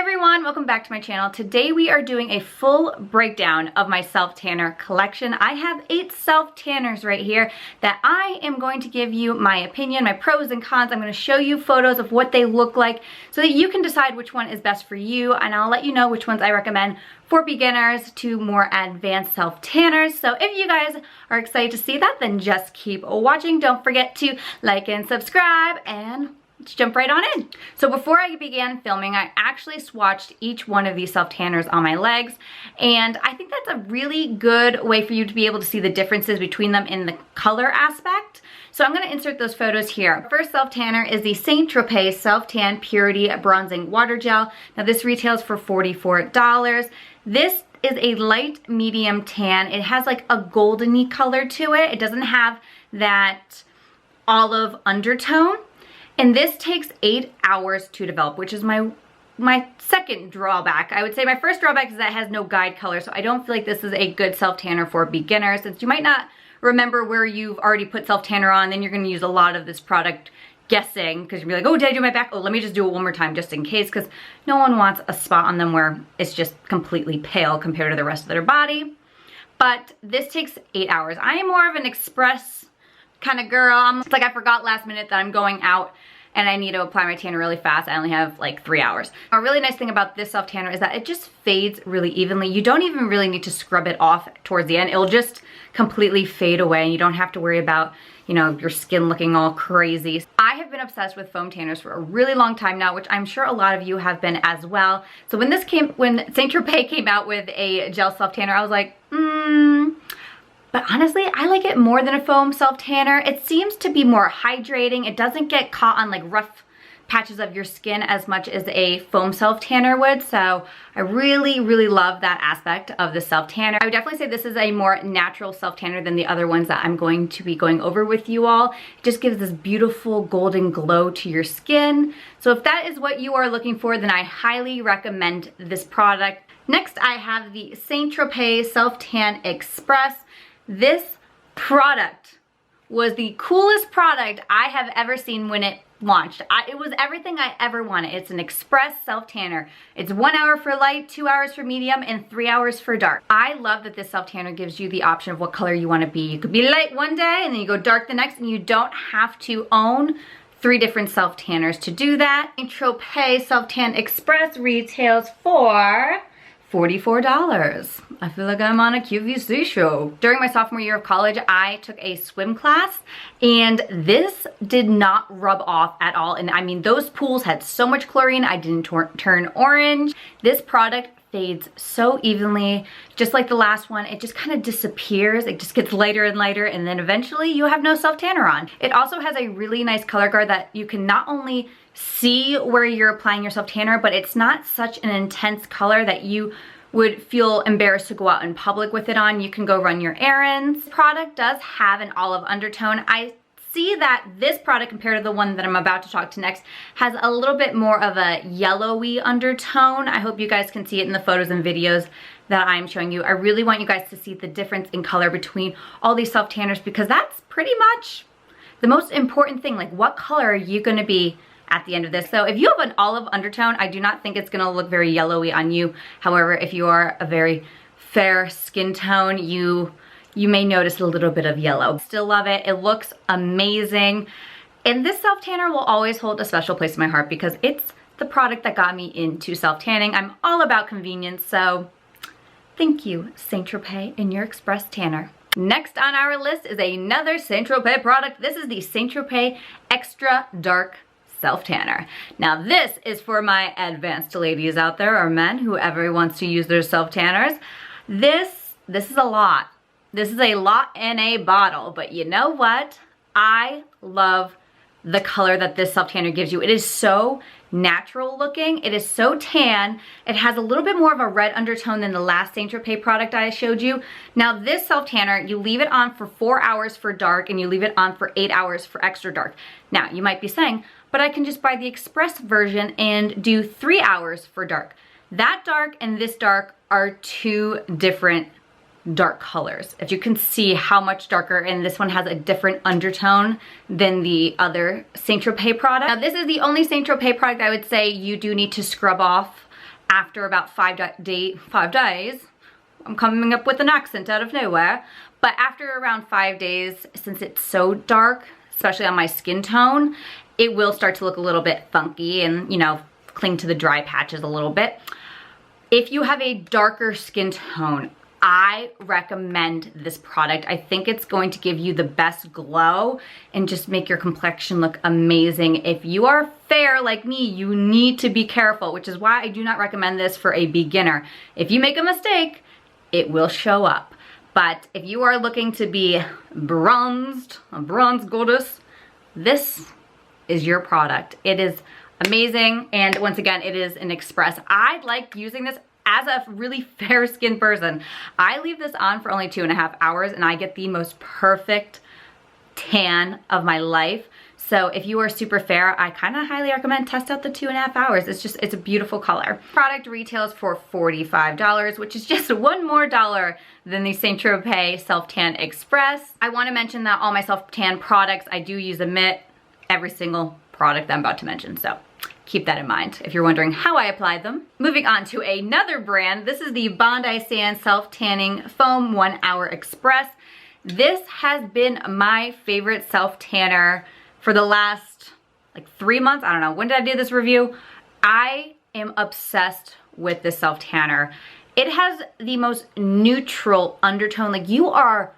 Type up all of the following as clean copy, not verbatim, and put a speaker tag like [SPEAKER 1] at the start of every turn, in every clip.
[SPEAKER 1] everyone, welcome back to my channel. Today we are doing a full breakdown of my self-tanner collection. I have 8 self-tanners right here that I am going to give you my opinion, my pros and cons. I'm going to show you photos of what they look like so that you can decide which one is best for you, and I'll let you know which ones I recommend for beginners to more advanced self-tanners. So if you guys are excited to see that, then just keep watching. Don't forget to like and subscribe, and let's jump right on in. So before I began filming, I actually swatched each one of these self-tanners on my legs, and I think that's a really good way for you to be able to see the differences between them in the color aspect. So I'm going to insert those photos here. First self-tanner is the St.Tropez Self-Tan Purity Bronzing Water Gel. Now this retails for $44. This is a light medium tan. It has like a goldeny color to it. It doesn't have that olive undertone. And this takes 8 hours to develop, which is my second drawback. I would say my first drawback is that it has no guide color, so I don't feel like this is a good self-tanner for beginners, since you might not remember where you've already put self-tanner on, then you're gonna use a lot of this product guessing, because you'll be like, oh, did I do my back? Oh, let me just do it one more time just in case, because no one wants a spot on them where it's just completely pale compared to the rest of their body. But this takes 8 hours. I am more of an express kind of girl. It's like I forgot last minute that I'm going out and I need to apply my tanner really fast. I only have like 3 hours. A really nice thing about this self tanner is that it just fades really evenly. You don't even really need to scrub it off towards the end. It'll just completely fade away, and you don't have to worry about, you know, your skin looking all crazy. I have been obsessed with foam tanners for a really long time now, which I'm sure a lot of you have been as well. So when St.Tropez came out with a gel self tanner, I was like, but honestly, I like it more than a foam self-tanner. It seems to be more hydrating. It doesn't get caught on like rough patches of your skin as much as a foam self-tanner would. So I really, really love that aspect of the self-tanner. I would definitely say this is a more natural self-tanner than the other ones that I'm going to be going over with you all. It just gives this beautiful golden glow to your skin. So if that is what you are looking for, then I highly recommend this product. Next, I have the St.Tropez Self-Tan Express. This product was the coolest product I have ever seen when it launched. It was everything I ever wanted. It's an express self-tanner. It's 1 hour for light, 2 hours for medium, and 3 hours for dark. I love that this self-tanner gives you the option of what color you want to be. You could be light one day and then you go dark the next, and you don't have to own 3 different self-tanners to do that. St.Tropez Self-Tan Express retails for $44. I feel like I'm on a QVC show. During my sophomore year of college, I took a swim class, and this did not rub off at all. And I mean, those pools had so much chlorine, I didn't turn orange. This product fades so evenly, just like the last one. It just kind of disappears. It just gets lighter and lighter, and then eventually you have no self-tanner on. It also has a really nice color guard that you can not only see where you're applying your self-tanner, but it's not such an intense color that you would feel embarrassed to go out in public with it on. You can go run your errands. This product does have an olive undertone. I see that this product, compared to the one that I'm about to talk to next, has a little bit more of a yellowy undertone. I hope you guys can see it in the photos and videos that I'm showing you. I really want you guys to see the difference in color between all these self-tanners, because that's pretty much the most important thing. Like, what color are you gonna be at the end of this? So if you have an olive undertone, I do not think it's gonna look very yellowy on you. However, if you are a very fair skin tone, you may notice a little bit of yellow. Still love it. It looks amazing. And this self-tanner will always hold a special place in my heart, because it's the product that got me into self-tanning. I'm all about convenience, so thank you, St.Tropez, and your Express Tanner. Next on our list is another St.Tropez product. This is the St.Tropez Extra Dark Self-Tanner. Now this is for my advanced ladies out there, or men, whoever wants to use their self-tanners. This is a lot. This is a lot in a bottle, but you know what? I love the color that this self-tanner gives you. It is so natural looking. It is so tan. It has a little bit more of a red undertone than the last St.Tropez product I showed you. Now this self-tanner, you leave it on for 4 hours for dark, and you leave it on for 8 hours for extra dark. Now you might be saying, but I can just buy the express version and do 3 hours for dark. That dark and this dark are 2 different dark colors. If you can see how much darker, and this one has a different undertone than the other St.Tropez product. Now this is the only St.Tropez product I would say you do need to scrub off after about 5 days, I'm coming up with an accent out of nowhere, but after around 5 days, since it's so dark, especially on my skin tone, it will start to look a little bit funky and, you know, cling to the dry patches a little bit. If you have a darker skin tone, I recommend this product. I think it's going to give you the best glow and just make your complexion look amazing. If you are fair like me, you need to be careful, which is why I do not recommend this for a beginner. If you make a mistake, it will show up. But if you are looking to be bronzed, a bronze goddess, this is your product. It is amazing, and once again, it is an express. I like using this as a really fair skinned person. I leave this on for only 2.5 hours and I get the most perfect tan of my life. So if you are super fair, I kind of highly recommend test out the 2.5 hours. It's a beautiful color. Product retails for $45, which is just $1 more than the St.Tropez Self Tan Express. I want to mention that all my self tan products, I do use a mitt, every single product that I'm about to mention. So keep that in mind if you're wondering how I applied them. Moving on to another brand. This is the Bondi Sands Self Tanning Foam 1 Hour Express. This has been my favorite self tanner for the last like 3 months. I don't know, when did I do this review? I am obsessed with this self tanner. It has the most neutral undertone. Like, you are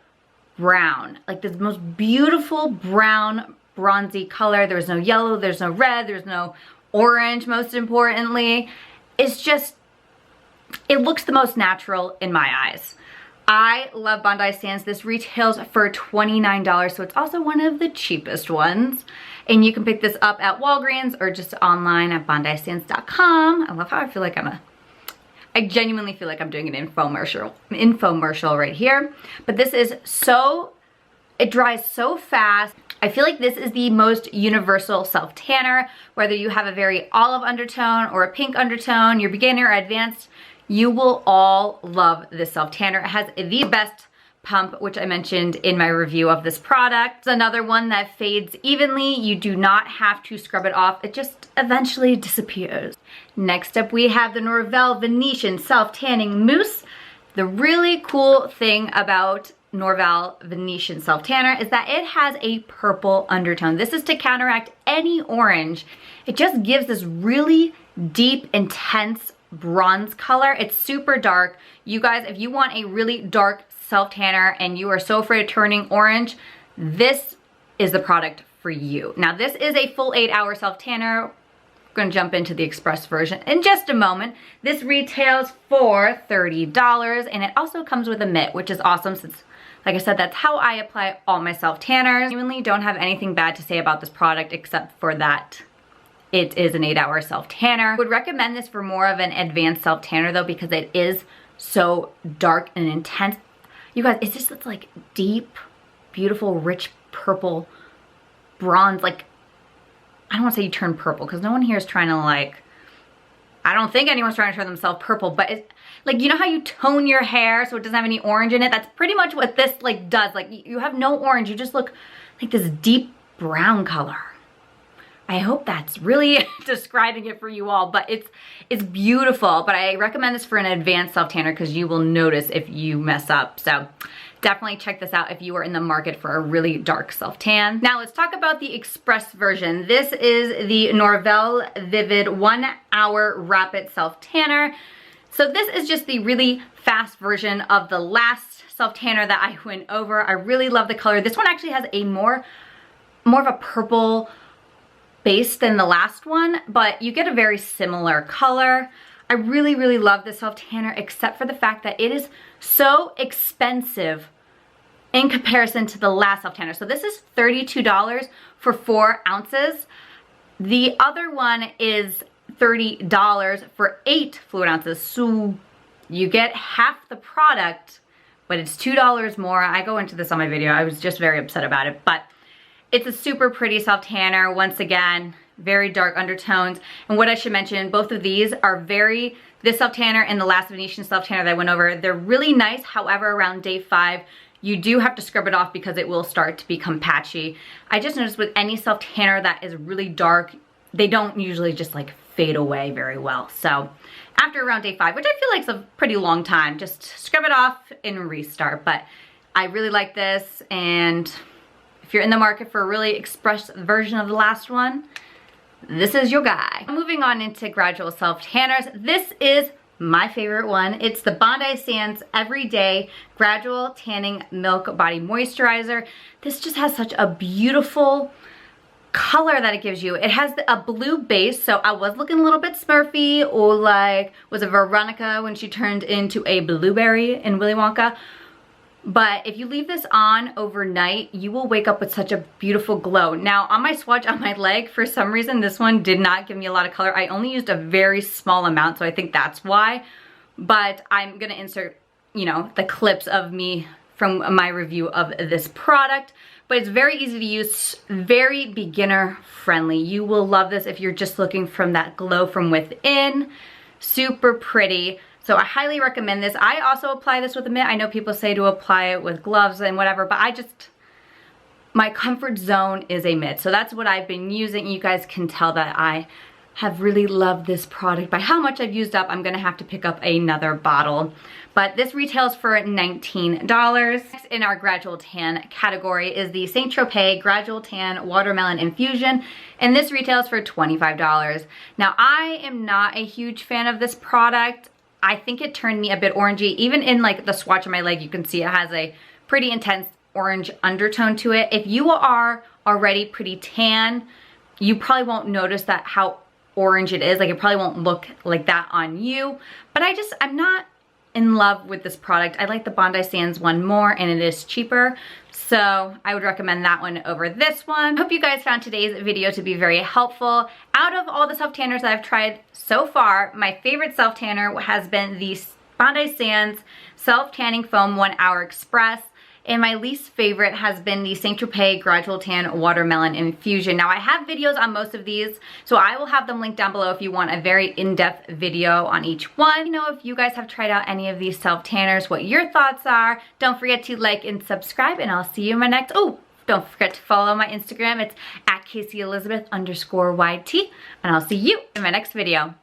[SPEAKER 1] brown, like this most beautiful brown, bronzy color. There's no yellow, there's no red, there's no orange, most importantly. It's just, it looks the most natural in my eyes. I love Bondi Sands. This retails for $29, so it's also one of the cheapest ones. And you can pick this up at Walgreens or just online at bondisands.com. I love how I feel like I genuinely feel like I'm doing an infomercial right here. But this is so, it dries so fast. I feel like this is the most universal self tanner, whether you have a very olive undertone or a pink undertone, you're beginner or advanced, you will all love this self tanner. It has the best pump, which I mentioned in my review of this product. It's another one that fades evenly. You do not have to scrub it off. It just eventually disappears. Next up, we have the Norvell Venetian Self Tanning Mousse. The really cool thing about Norvell Venetian Self Tanner is that it has a purple undertone. This is to counteract any orange. It just gives this really deep, intense bronze color. It's super dark. You guys, if you want a really dark self tanner and you are so afraid of turning orange, this is the product for you. Now, this is a full 8-hour self tanner. We're gonna jump into the express version in just a moment. This retails for $30, and it also comes with a mitt, which is awesome since, like I said, that's how I apply all my self tanners. I genuinely don't have anything bad to say about this product except for that it is an 8-hour self tanner. I would recommend this for more of an advanced self tanner though, because it is so dark and intense. You guys, it's just this like deep, beautiful, rich purple bronze. Like, I don't want to say you turn purple because no one here is trying to like, I don't think anyone's trying to turn themselves purple, but it's like, you know how you tone your hair so it doesn't have any orange in it? That's pretty much what this like does. Like, you have no orange, you just look like this deep brown color. I hope that's really describing it for you all, but it's beautiful. But I recommend this for an advanced self tanner because you will notice if you mess up. So definitely check this out if you are in the market for a really dark self tan. Now let's talk about the express version. This is the Norvell Vivid 1 Hour Rapid Self Tanner. So this is just the really fast version of the last self tanner that I went over. I really love the color. This one actually has a more of a purple base than the last one, but you get a very similar color. I really, really love this self tanner, except for the fact that it is so expensive in comparison to the last self tanner. So this is $32 for 4 ounces. The other one is $30 for 8 fluid ounces. So you get half the product, but it's $2 more. I go into this on my video. I was just very upset about it, but it's a super pretty self tanner. Once again, very dark undertones. And what I should mention, both of these are this self tanner and the last Venetian self tanner that I went over, they're really nice. However, around day 5, you do have to scrub it off because it will start to become patchy. I just noticed with any self tanner that is really dark, they don't usually just like fade away very well. So after around day 5, which I feel like is a pretty long time, just scrub it off and restart. But I really like this, and if you're in the market for a really express version of the last one, this is your guy. Moving on into Gradual Self Tanners. This is my favorite one. It's the Bondi Sands Everyday Gradual Tanning Milk Body Moisturizer. This just has such a beautiful color that it gives you. It has a blue base, so I was looking a little bit Smurfy, or like, was it Veronica when she turned into a blueberry in Willy Wonka? But if you leave this on overnight, you will wake up with such a beautiful glow. Now, on my swatch on my leg, for some reason, this one did not give me a lot of color. I only used a very small amount, so I think that's why. But I'm gonna insert, you know, the clips of me from my review of this product. But it's very easy to use, very beginner friendly. You will love this if you're just looking from that glow from within. Super pretty. So I highly recommend this. I also apply this with a mitt. I know people say to apply it with gloves and whatever, but my comfort zone is a mitt. So that's what I've been using. You guys can tell that I have really loved this product. By how much I've used up, I'm gonna have to pick up another bottle. But this retails for $19. Next in our Gradual Tan category is the St.Tropez Gradual Tan Watermelon Infusion, and this retails for $25. Now, I am not a huge fan of this product. I think it turned me a bit orangey. Even in like the swatch on my leg, you can see it has a pretty intense orange undertone to it. If you are already pretty tan, you probably won't notice that how orange it is. Like, it probably won't look like that on you. But I'm not in love with this product. I like the Bondi Sands one more, and it is cheaper. So I would recommend that one over this one. Hope you guys found today's video to be very helpful. Out of all the self-tanners that I've tried so far, my favorite self-tanner has been the Bondi Sands Self-Tanning Foam 1 Hour Express. And my least favorite has been the St.Tropez Gradual Tan Watermelon Infusion. Now, I have videos on most of these, so I will have them linked down below if you want a very in-depth video on each one. Let me know if you guys have tried out any of these self-tanners, what your thoughts are. Don't forget to like and subscribe, and I'll see you in my next, don't forget to follow my Instagram. It's @KaseyElizabeth_YT, and I'll see you in my next video.